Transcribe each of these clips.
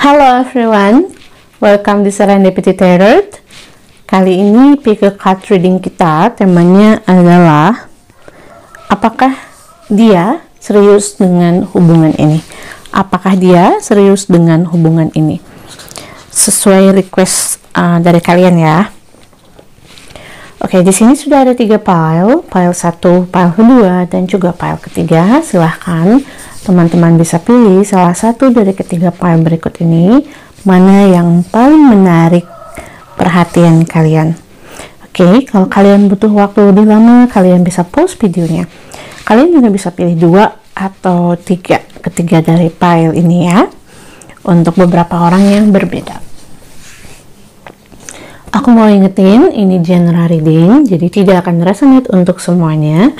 Halo everyone, welcome di Serendipity Tarot. Kali ini pick a card reading kita, temanya adalah apakah dia serius dengan hubungan ini? Apakah dia serius dengan hubungan ini? Sesuai request dari kalian ya. Oke, di sini sudah ada 3 pile 1, pile kedua, dan juga pile ketiga. Silahkan teman-teman bisa pilih salah satu dari ketiga pile berikut ini, mana yang paling menarik perhatian kalian. Oke, kalau kalian butuh waktu lebih lama, kalian bisa pause videonya. Kalian juga bisa pilih 2 atau 3 ketiga dari pile ini ya, untuk beberapa orang yang berbeda. Aku mau ingetin, ini general reading, jadi tidak akan resonate untuk semuanya.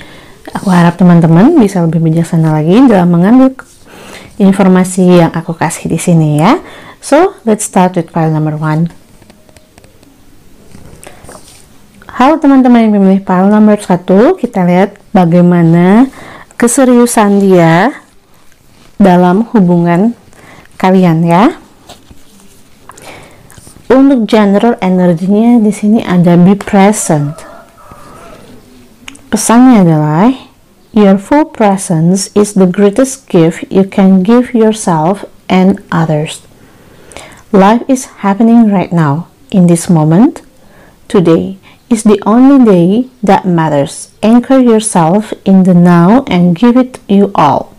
Aku harap teman-teman bisa lebih bijaksana lagi dalam mengambil informasi yang aku kasih di sini ya. So, let's start with pile number 1. Halo teman-teman yang memilih pile number 1, kita lihat bagaimana keseriusan dia dalam hubungan kalian ya. Untuk general energinya di sini ada be present. Pesannya adalah your full presence is the greatest gift you can give yourself and others. Life is happening right now, in this moment. Today is the only day that matters. Anchor yourself in the now and give it you all.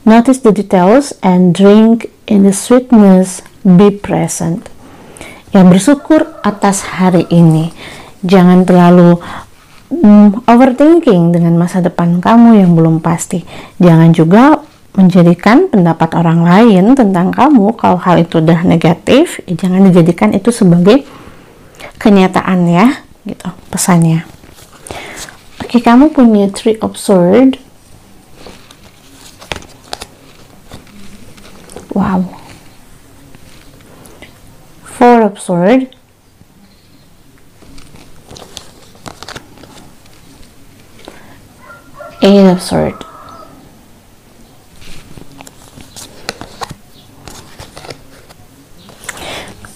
Notice the details and drink in the sweetness. Be present. Ya, bersyukur atas hari ini. Jangan terlalu overthinking dengan masa depan kamu yang belum pasti. Jangan juga menjadikan pendapat orang lain tentang kamu, kalau hal itu udah negatif, jangan dijadikan itu sebagai kenyataan ya, gitu pesannya. Oke, kamu punya Three of Swords. Wow. 4 of Swords. Eight of Swords.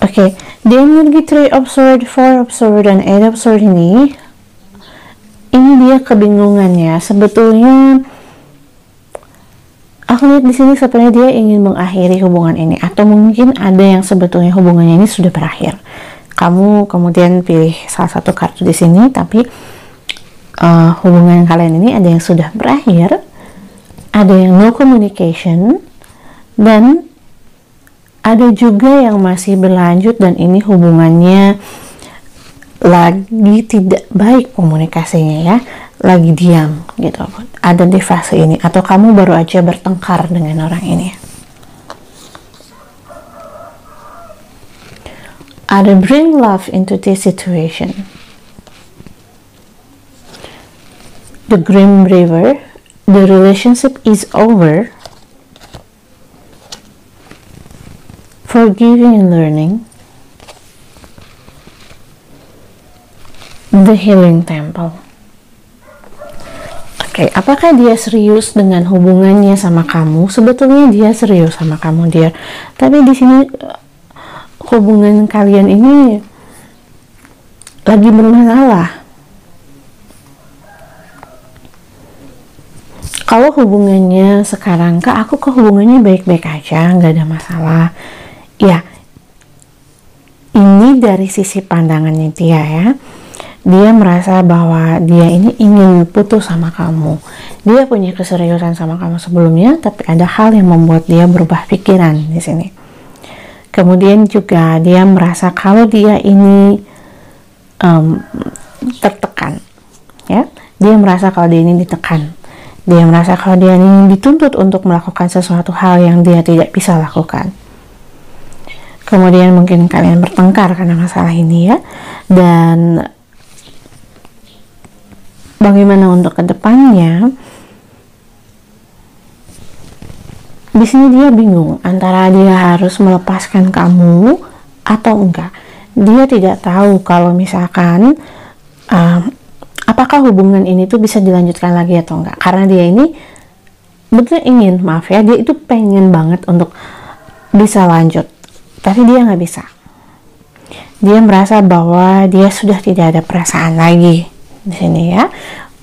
Oke, di energi 3 of Swords, 4 of Swords, dan 8 of Swords ini dia kebingungannya. Sebetulnya aku lihat di sini sebenarnya dia ingin mengakhiri hubungan ini, atau mungkin ada yang sebetulnya hubungannya ini sudah berakhir. Kamu kemudian pilih salah satu kartu di sini, tapi hubungan kalian ini ada yang sudah berakhir, ada yang no communication, dan ada juga yang masih berlanjut dan ini hubungannya lagi tidak baik komunikasinya ya, lagi diam gitu. Ada di fase ini, atau kamu baru aja bertengkar dengan orang ini. Ada bring love into this situation. The Grim River, the relationship is over. Forgiving and learning. The Healing Temple. Oke, apakah dia serius dengan hubungannya sama kamu? Sebetulnya dia serius sama kamu, dear. Tapi di sini hubungan kalian ini lagi bermasalah. Kalau hubungannya sekarang, aku hubungannya baik-baik aja, nggak ada masalah. Ya, ini dari sisi pandangannya dia ya. Dia merasa bahwa dia ini ingin putus sama kamu. Dia punya keseriusan sama kamu sebelumnya, tapi ada hal yang membuat dia berubah pikiran di sini. Kemudian juga dia merasa kalau dia ini tertekan, ya. Dia merasa kalau dia ini ditekan. Dia merasa kalau dia ini dituntut untuk melakukan sesuatu hal yang dia tidak bisa lakukan. Kemudian mungkin kalian bertengkar karena masalah ini ya. Dan bagaimana untuk kedepannya? Di sini dia bingung antara dia harus melepaskan kamu atau enggak. Dia tidak tahu kalau misalkan apakah hubungan ini tuh bisa dilanjutkan lagi atau enggak, karena dia ini betul ingin, maaf ya, dia itu pengen banget untuk bisa lanjut, tapi dia nggak bisa. Dia merasa bahwa dia sudah tidak ada perasaan lagi di sini ya.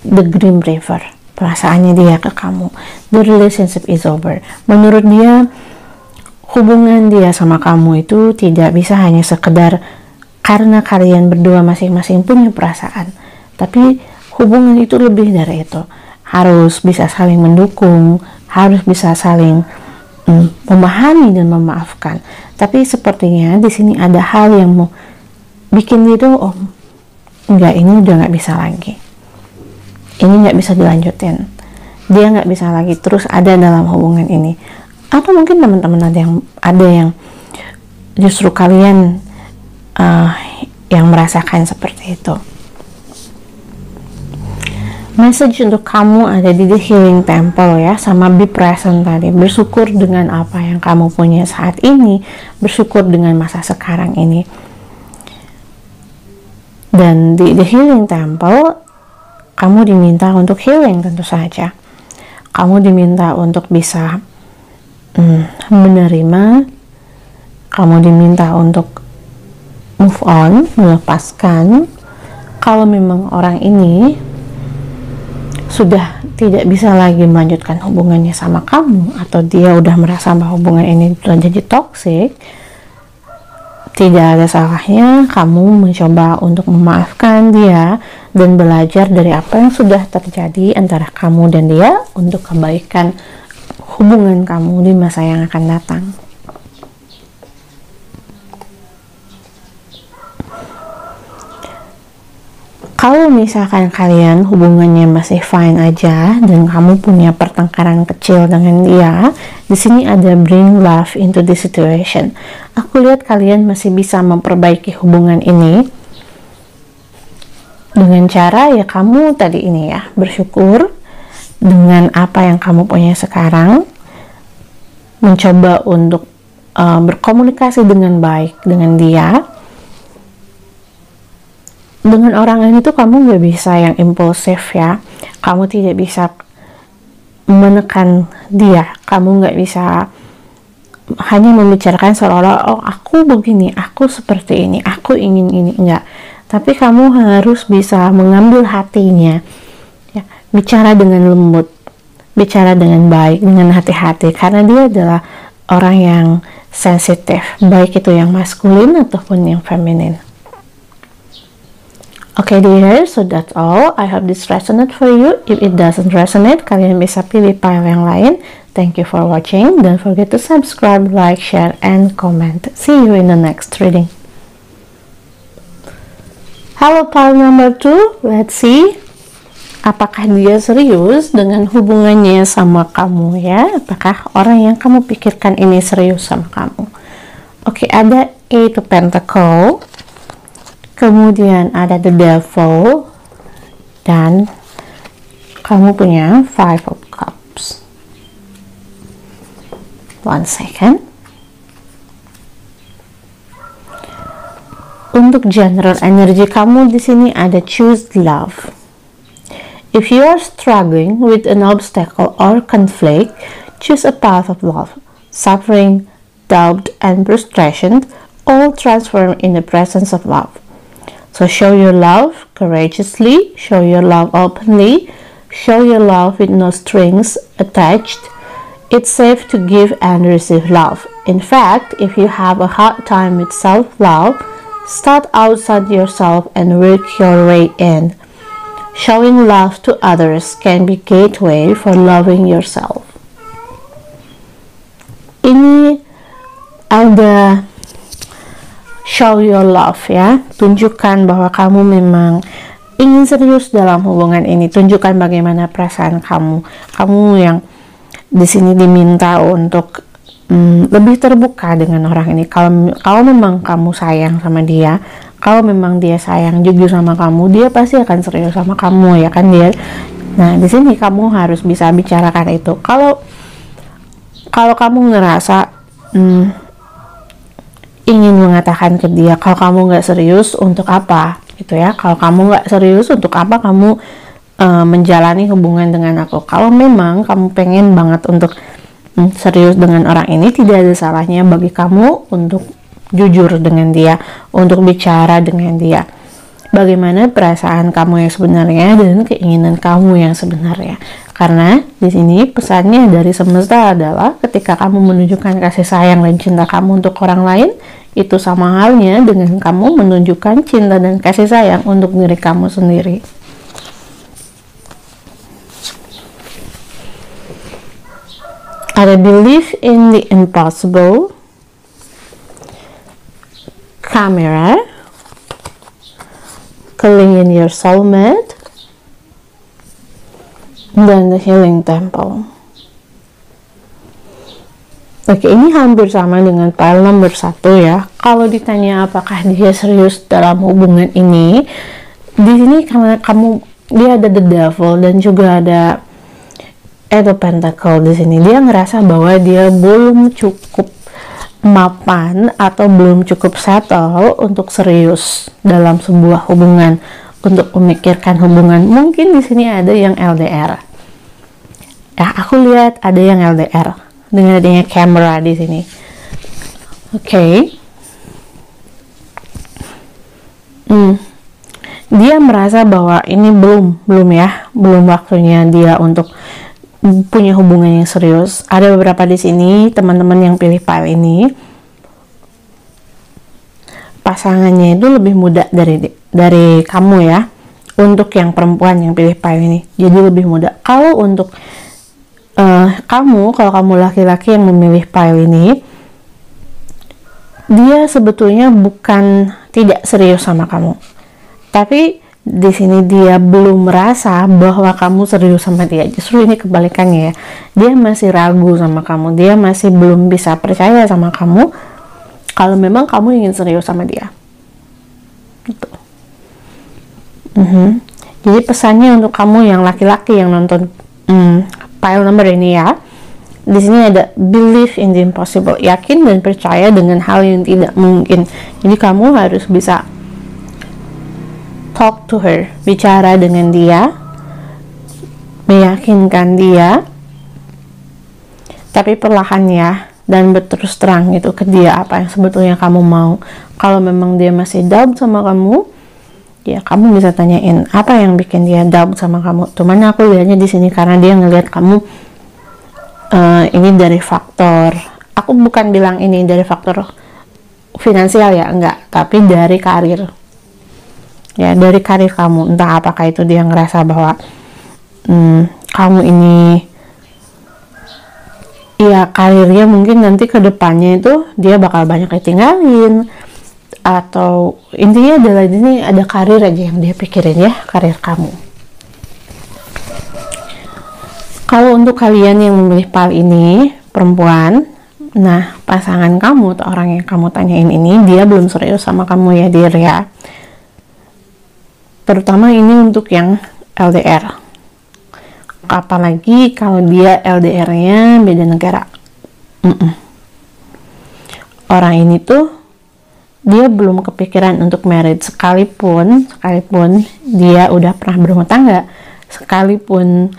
The Green River, perasaannya dia ke kamu. The relationship is over. Menurut dia, hubungan dia sama kamu itu tidak bisa hanya sekedar karena kalian berdua masing-masing punya perasaan, tapi hubungan itu lebih dari itu. Harus bisa saling mendukung, harus bisa saling memahami dan memaafkan. Tapi sepertinya di sini ada hal yang mau bikin dia tuh, oh enggak, ini udah nggak bisa lagi, ini nggak bisa dilanjutin, dia nggak bisa lagi terus ada dalam hubungan ini. Atau mungkin teman-teman ada yang justru kalian yang merasakan seperti itu. Message untuk kamu ada di The Healing Temple ya, sama be present tadi. Bersyukur dengan apa yang kamu punya saat ini, bersyukur dengan masa sekarang ini. Dan di The Healing Temple, kamu diminta untuk healing tentu saja. Kamu diminta untuk bisa menerima, kamu diminta untuk move on, melepaskan. Kalau memang orang ini sudah tidak bisa lagi melanjutkan hubungannya sama kamu, atau dia udah merasa bahwa hubungan ini sudah jadi toxic, tidak ada salahnya kamu mencoba untuk memaafkan dia dan belajar dari apa yang sudah terjadi antara kamu dan dia untuk kebaikan hubungan kamu di masa yang akan datang. Kalau misalkan kalian hubungannya masih fine aja dan kamu punya pertengkaran kecil dengan dia, di sini ada bring love into the situation. Aku lihat kalian masih bisa memperbaiki hubungan ini dengan cara ya kamu tadi ini ya, bersyukur dengan apa yang kamu punya sekarang, mencoba untuk berkomunikasi dengan baik dengan dia. Dengan orang ini tuh kamu gak bisa yang impulsif ya, kamu tidak bisa menekan dia, kamu gak bisa hanya membicarakan seolah-olah oh aku begini, aku seperti ini, aku ingin ini, enggak. Tapi kamu harus bisa mengambil hatinya ya, bicara dengan lembut, bicara dengan baik, dengan hati-hati, karena dia adalah orang yang sensitif, baik itu yang maskulin ataupun yang feminin. Okay dear, so that's all. I hope this resonate for you. If it doesn't resonate, kalian bisa pilih file yang lain. Thank you for watching. Don't forget to subscribe, like, share, and comment. See you in the next reading. Halo pile number 2, let's see. Apakah dia serius dengan hubungannya sama kamu ya? Apakah orang yang kamu pikirkan ini serius sama kamu? Oke, ada 8 of Pentacle. Kemudian ada the devil dan kamu punya 5 of cups. One second. Untuk general energy kamu di sini ada choose love. If you are struggling with an obstacle or conflict, choose a path of love. Suffering, doubt, and frustration all transform in the presence of love. So show your love courageously, show your love openly, show your love with no strings attached. It's safe to give and receive love. In fact, if you have a hard time with self-love, start outside yourself and work your way in. Showing love to others can be gateway for loving yourself. Ini ada show your love ya, tunjukkan bahwa kamu memang ingin serius dalam hubungan ini, tunjukkan bagaimana perasaan kamu yang di sini diminta untuk lebih terbuka dengan orang ini. Kalau memang kamu sayang sama dia, kalau memang dia sayang jujur sama kamu, dia pasti akan serius sama kamu ya kan dia. Nah di sini kamu harus bisa bicarakan itu. Kalau kamu ngerasa ingin mengatakan ke dia kalau kamu nggak serius untuk apa gitu ya, kalau kamu nggak serius untuk apa kamu menjalani hubungan dengan aku. Kalau memang kamu pengen banget untuk serius dengan orang ini, tidak ada salahnya bagi kamu untuk jujur dengan dia, untuk bicara dengan dia. Bagaimana perasaan kamu yang sebenarnya dan keinginan kamu yang sebenarnya. Karena di sini pesannya dari semesta adalah ketika kamu menunjukkan kasih sayang dan cinta kamu untuk orang lain, itu sama halnya dengan kamu menunjukkan cinta dan kasih sayang untuk diri kamu sendiri. I believe in the impossible. Camera. Calling in your soulmate. Dan the healing temple. Oke, ini hampir sama dengan pile nomor 1 ya. Kalau ditanya apakah dia serius dalam hubungan ini, di sini karena dia ada the devil dan juga ada pentacle di sini. Dia ngerasa bahwa dia belum cukup mapan atau belum cukup settle untuk serius dalam sebuah hubungan, untuk memikirkan hubungan. Mungkin di sini ada yang LDR. Ya, aku lihat ada yang LDR. Dengan adanya kamera di sini. Oke. Dia merasa bahwa ini belum waktunya dia untuk punya hubungan yang serius. Ada beberapa di sini teman-teman yang pilih pile ini, pasangannya itu lebih muda dari kamu ya. Untuk yang perempuan yang pilih pile ini, jadi lebih muda. Kalau untuk kalau kamu laki-laki yang memilih pile ini, dia sebetulnya bukan tidak serius sama kamu, tapi di sini dia belum merasa bahwa kamu serius sama dia. Justru ini kebalikannya ya, dia masih ragu sama kamu, dia masih belum bisa percaya sama kamu kalau memang kamu ingin serius sama dia. Gitu. Jadi pesannya untuk kamu yang laki-laki yang nonton pile number ini ya, di sini ada believe in the impossible, yakin dan percaya dengan hal yang tidak mungkin. Jadi kamu harus bisa talk to her, bicara dengan dia, meyakinkan dia, tapi perlahan ya, dan berterus terang gitu ke dia apa yang sebetulnya kamu mau. Kalau memang dia masih doubt sama kamu, ya kamu bisa tanyain apa yang bikin dia doubt sama kamu. Cuman aku lihatnya di sini karena dia ngelihat kamu ini dari faktor, aku bukan bilang ini dari faktor finansial ya, enggak, tapi dari karir ya, dari karir kamu. Entah apakah itu dia ngerasa bahwa kamu ini ya karirnya mungkin nanti ke depannya itu dia bakal banyak ditinggalin, atau intinya adalah ini ada karir aja yang dia pikirin ya, karir kamu. Kalau untuk kalian yang memilih pile ini perempuan, nah pasangan kamu atau orang yang kamu tanyain ini dia belum serius sama kamu ya dear ya. Terutama ini untuk yang LDR. Apalagi kalau dia LDR-nya beda negara. Orang ini tuh dia belum kepikiran untuk marriage, sekalipun dia udah pernah berumah tangga, sekalipun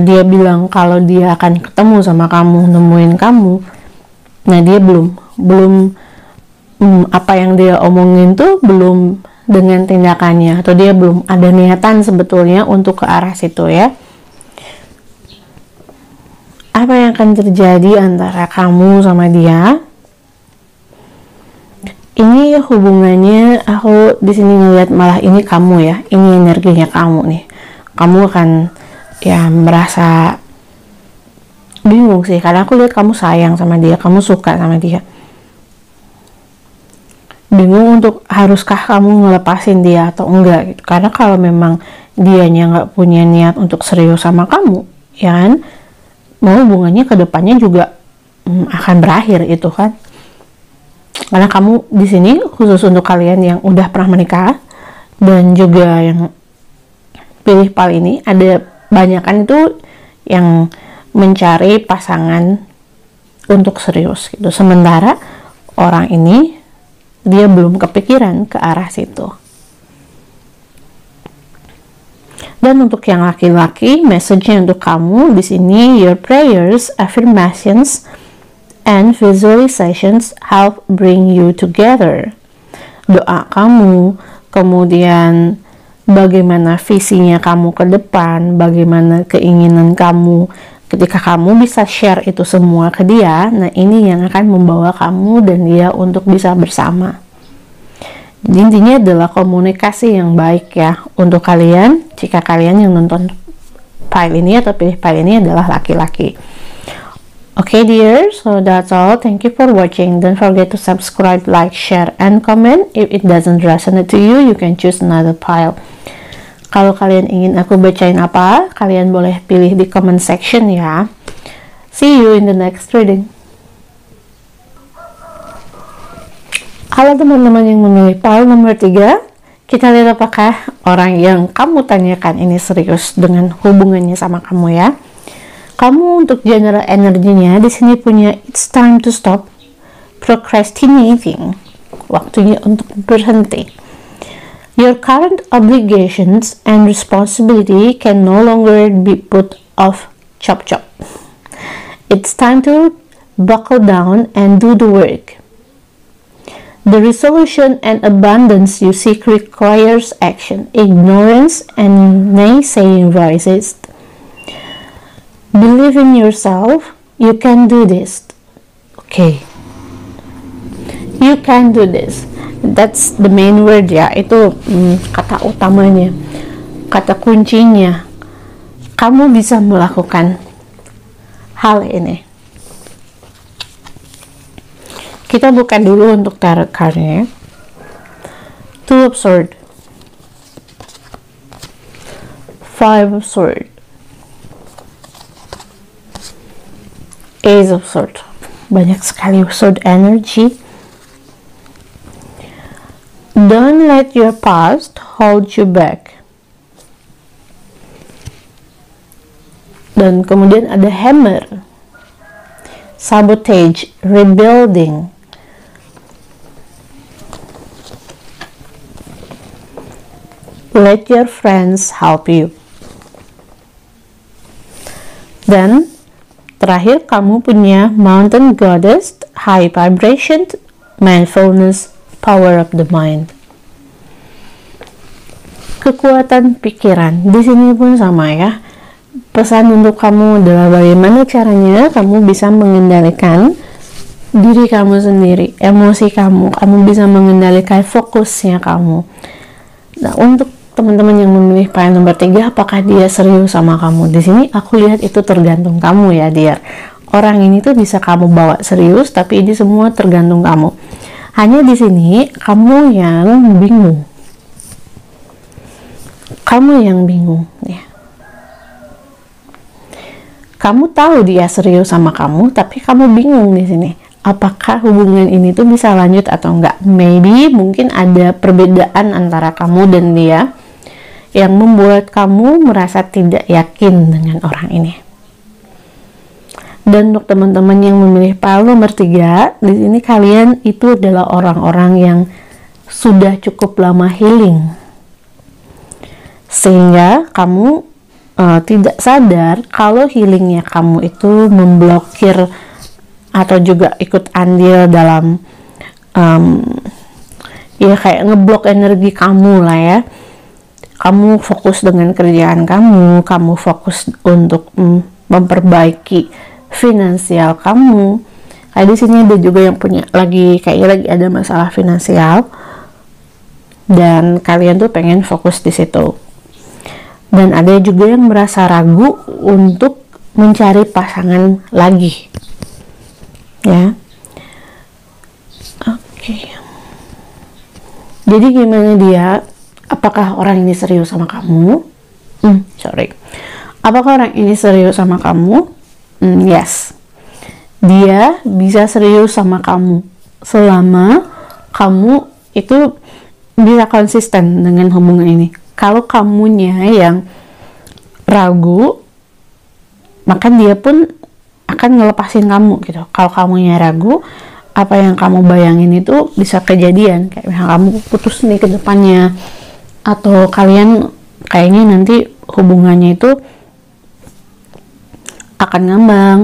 dia bilang kalau dia akan ketemu sama kamu, nemuin kamu, nah dia belum apa yang dia omongin tuh belum dengan tindakannya, atau dia belum ada niatan sebetulnya untuk ke arah situ ya. Apa yang akan terjadi antara kamu sama dia? Ini hubungannya, aku di sini ngeliat malah ini kamu ya, ini energinya kamu nih. Kamu akan ya merasa bingung sih, karena aku lihat kamu sayang sama dia, kamu suka sama dia. Bingung untuk haruskah kamu ngelepasin dia atau enggak gitu. Karena kalau memang dianya nggak punya niat untuk serius sama kamu, ya kan, mau hubungannya ke depannya juga akan berakhir itu kan. Karena kamu di sini khusus untuk kalian yang udah pernah menikah dan juga yang pilih pile ini, ada banyakan itu yang mencari pasangan untuk serius gitu. Sementara orang ini dia belum kepikiran ke arah situ. Dan untuk yang laki-laki, message-nya untuk kamu di sini, your prayers, affirmations, and visualizations help bring you together. Doa kamu, kemudian bagaimana visinya kamu ke depan, bagaimana keinginan kamu, ketika kamu bisa share itu semua ke dia, nah ini yang akan membawa kamu dan dia untuk bisa bersama. Jadi intinya adalah komunikasi yang baik ya untuk kalian, jika kalian yang nonton file ini atau pilih file ini adalah laki-laki. Okay dear, so that's all. Thank you for watching. Don't forget to subscribe, like, share, and comment. If it doesn't resonate to you, you can choose another file. Kalau kalian ingin aku bacain apa, kalian boleh pilih di comment section ya. See you in the next reading. Halo teman-teman yang memilih file nomor 3, kita lihat apakah orang yang kamu tanyakan ini serius dengan hubungannya sama kamu ya. Kamu untuk general energinya di sini punya it's time to stop procrastinating. Waktunya untuk berhenti. Your current obligations and responsibility can no longer be put off chop. It's time to buckle down and do the work. The resolution and abundance you seek requires action. Ignorance and naysaying voices. Believe in yourself. You can do this. Okay. You can do this. That's the main word ya. Itu kata utamanya. Kata kuncinya. Kamu bisa melakukan hal ini. Kita buka dulu untuk tarot card-nya. Two of Swords, Five of Swords, Ace of Swords. Banyak sekali sword energy. Don't let your past hold you back. Dan kemudian ada Hammer, Sabotage, Rebuilding. Let your friends help you. Dan terakhir kamu punya Mountain Goddess, High Vibration, Mindfulness, Power of the Mind. Kekuatan pikiran. Di sini pun sama ya. Pesan untuk kamu adalah bagaimana caranya kamu bisa mengendalikan diri kamu sendiri, emosi kamu bisa mengendalikan fokusnya kamu. Nah, untuk teman-teman yang memilih file nomor 3, apakah dia serius sama kamu? Di sini aku lihat itu tergantung kamu ya, dear. Orang ini tuh bisa kamu bawa serius, tapi ini semua tergantung kamu. Hanya di sini kamu yang bingung. Kamu yang bingung ya. Kamu tahu dia serius sama kamu, tapi kamu bingung di sini. Apakah hubungan ini tuh bisa lanjut atau enggak? Maybe mungkin ada perbedaan antara kamu dan dia yang membuat kamu merasa tidak yakin dengan orang ini. Dan untuk teman-teman yang memilih file nomor 3, di sini kalian itu adalah orang-orang yang sudah cukup lama healing. Sehingga kamu tidak sadar kalau healingnya kamu itu memblokir atau juga ikut andil dalam ya kayak ngeblok energi kamu lah ya. Kamu fokus dengan kerjaan kamu fokus untuk memperbaiki finansial kamu. Kayak di sini ada juga yang punya lagi ada masalah finansial dan kalian tuh pengen fokus di situ. Dan ada juga yang merasa ragu untuk mencari pasangan lagi. Ya. Oke. Jadi gimana dia? Apakah orang ini serius sama kamu? Apakah orang ini serius sama kamu? Yes. Dia bisa serius sama kamu selama kamu itu bisa konsisten dengan hubungan ini. Kalau kamunya yang ragu, maka dia pun akan ngelepasin kamu gitu. Kalau kamunya ragu, apa yang kamu bayangin itu bisa kejadian. Kayak misalnya kamu putus nih ke depannya, atau kalian kayaknya nanti hubungannya itu akan ngambang,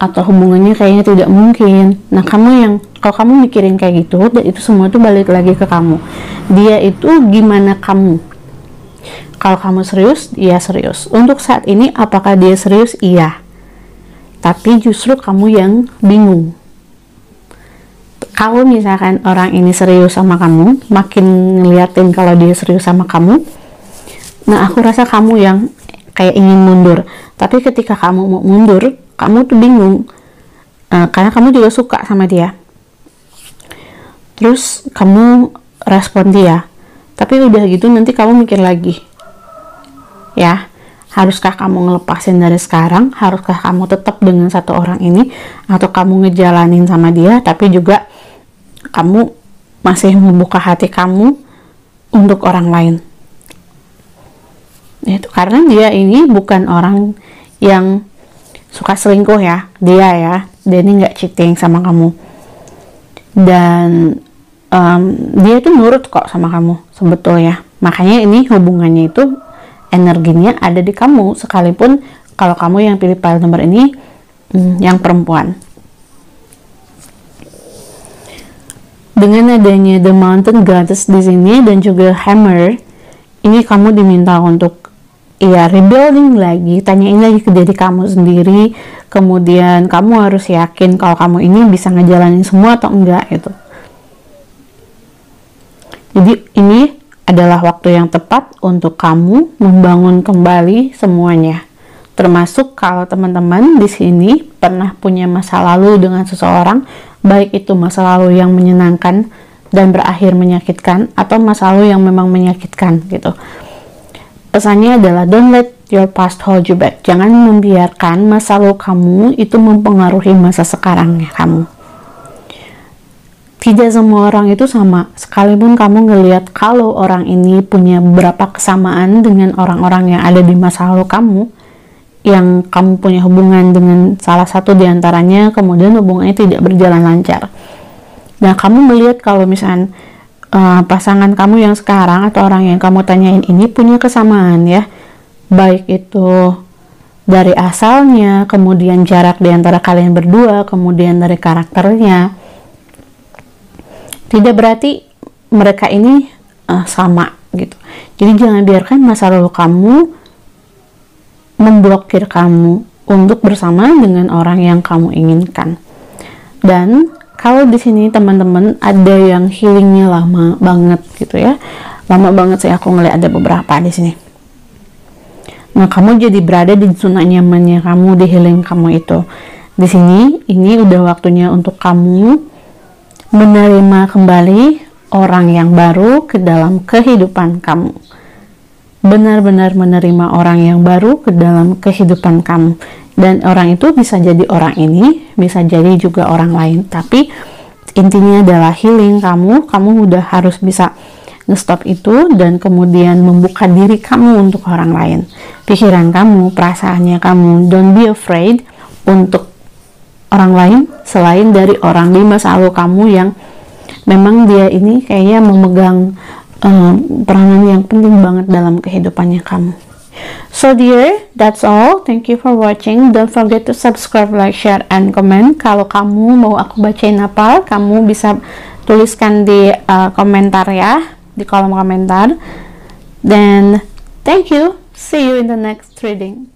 atau hubungannya kayaknya tidak mungkin. Nah, kalau kamu mikirin kayak gitu, dan itu semua tuh balik lagi ke kamu. Dia itu gimana kamu? Kalau kamu serius, dia serius. Untuk saat ini, apakah dia serius? Iya. Tapi justru kamu yang bingung. Kalau misalkan orang ini serius sama kamu, makin ngeliatin kalau dia serius sama kamu, nah aku rasa kamu yang kayak ingin mundur. Tapi ketika kamu mau mundur, kamu tuh bingung. Karena kamu juga suka sama dia. Terus kamu respon dia. Tapi udah gitu nanti kamu mikir lagi. Ya, haruskah kamu ngelepasin dari sekarang? Haruskah kamu tetap dengan satu orang ini? Atau kamu ngejalanin sama dia, tapi juga kamu masih membuka hati kamu untuk orang lain? Itu karena dia ini bukan orang yang suka selingkuh ya. Dia ini nggak cheating sama kamu. Dan dia tuh nurut kok sama kamu sebetulnya. Makanya ini hubungannya itu energinya ada di kamu, sekalipun kalau kamu yang pilih file nomor ini yang perempuan. Dengan adanya The Mountain Goddess di sini dan juga Hammer, ini kamu diminta untuk rebuilding lagi, tanyain lagi ke diri kamu sendiri. Kemudian kamu harus yakin kalau kamu ini bisa ngejalanin semua atau enggak gitu. Jadi ini adalah waktu yang tepat untuk kamu membangun kembali semuanya. Termasuk kalau teman-teman di sini pernah punya masa lalu dengan seseorang, baik itu masa lalu yang menyenangkan dan berakhir menyakitkan, atau masa lalu yang memang menyakitkan gitu. Pesannya adalah don't let your past hold you back. Jangan membiarkan masa lalu kamu itu mempengaruhi masa sekarangnya kamu. Tidak semua orang itu sama, sekalipun kamu ngelihat kalau orang ini punya beberapa kesamaan dengan orang-orang yang ada di masa lalu kamu, yang kamu punya hubungan dengan salah satu diantaranya, kemudian hubungannya tidak berjalan lancar. Nah, kamu melihat kalau misalnya pasangan kamu yang sekarang atau orang yang kamu tanyain ini punya kesamaan ya, baik itu dari asalnya, kemudian jarak di antara kalian berdua, kemudian dari karakternya. Tidak berarti mereka ini sama gitu. Jadi jangan biarkan masa lalu kamu memblokir kamu untuk bersama dengan orang yang kamu inginkan. Dan kalau di sini teman-teman ada yang healingnya lama banget gitu ya, lama banget sih aku ngeliat ada beberapa di sini. Nah, kamu jadi berada di zona nyamannya kamu, di healing kamu itu. Di sini ini udah waktunya untuk kamu menerima kembali orang yang baru ke dalam kehidupan kamu. Benar-benar menerima orang yang baru ke dalam kehidupan kamu. Dan orang itu bisa jadi orang ini, bisa jadi juga orang lain. Tapi intinya adalah healing kamu. Kamu udah harus bisa nge-stop itu dan kemudian membuka diri kamu untuk orang lain. Pikiran kamu, perasaannya kamu. Don't be afraid untuk orang lain selain dari orang di masa lalu kamu yang memang dia ini kayaknya memegang peranan yang penting banget dalam kehidupannya kamu. So dear, that's all. Thank you for watching. Don't forget to subscribe, like, share, and comment. Kalau kamu mau aku bacain apa, kamu bisa tuliskan di komentar ya, di kolom komentar. Then thank you. See you in the next reading.